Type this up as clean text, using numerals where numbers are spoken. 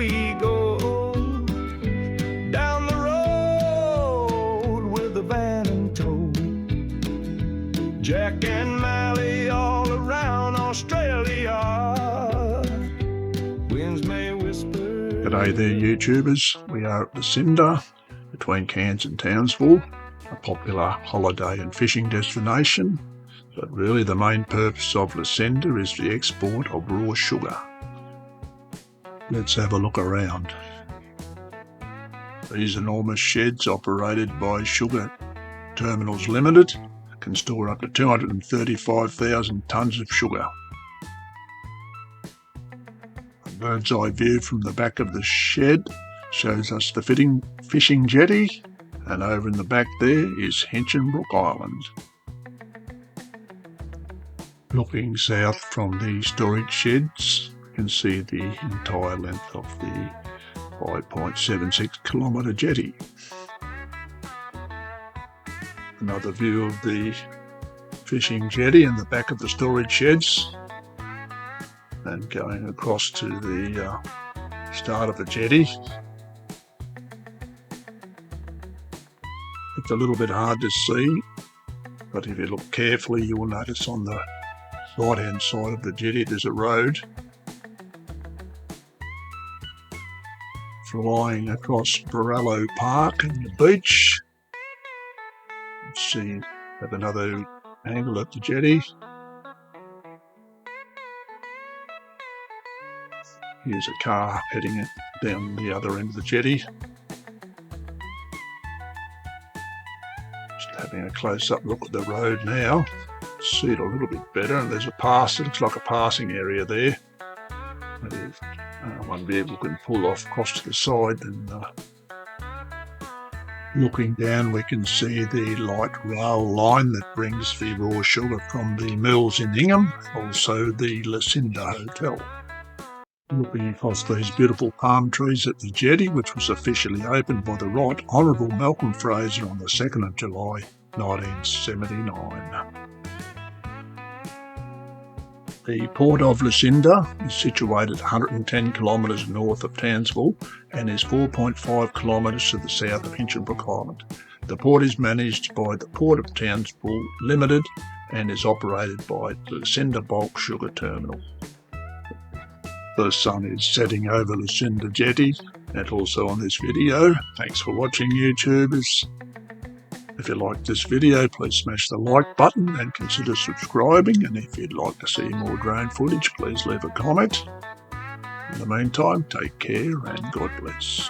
we go down the road with a van and tow. Jack and Mallie all around Australia. Winds may whisper. G'day there, YouTubers. We are at Lucinda, between Cairns and Townsville, a popular holiday and fishing destination. But really the main purpose of Lucinda is the export of raw sugar. Let's have a look around. These enormous sheds, operated by Sugar Terminals Limited, can store up to 235,000 tonnes of sugar. A bird's eye view from the back of the shed shows us the fishing jetty, and over in the back there is Hinchenbrook Island. Looking south from the storage sheds, you can see the entire length of the 5.76 kilometre jetty. Another view of the fishing jetty in the back of the storage sheds, and going across to the start of the jetty. It's a little bit hard to see, but if you look carefully you will notice on the right hand side of the jetty there's a road flying across Borrello Park and the beach. Let's see, have another angle at the jetty. Here's a car heading down the other end of the jetty. Just having a close-up look at the road now. See it a little bit better, and there's a pass. It looks like a passing area there. If one vehicle can pull off across to the side, and looking down we can see the light rail line that brings the raw sugar from the mills in Ingham, also the Lucinda Hotel. Looking across these beautiful palm trees at the jetty, which was officially opened by the Right Honourable Malcolm Fraser on the 2nd of July 1979. The Port of Lucinda is situated 110 kilometres north of Townsville and is 4.5 kilometres to the south of Hinchinbrook Island. The port is managed by the Port of Townsville Limited and is operated by the Lucinda Bulk Sugar Terminal. The sun is setting over Lucinda Jetty and also on this video. Thanks for watching, YouTubers. If you liked this video, please smash the like button and consider subscribing, and if you'd like to see more drone footage, please leave a comment. In the meantime, take care and God bless.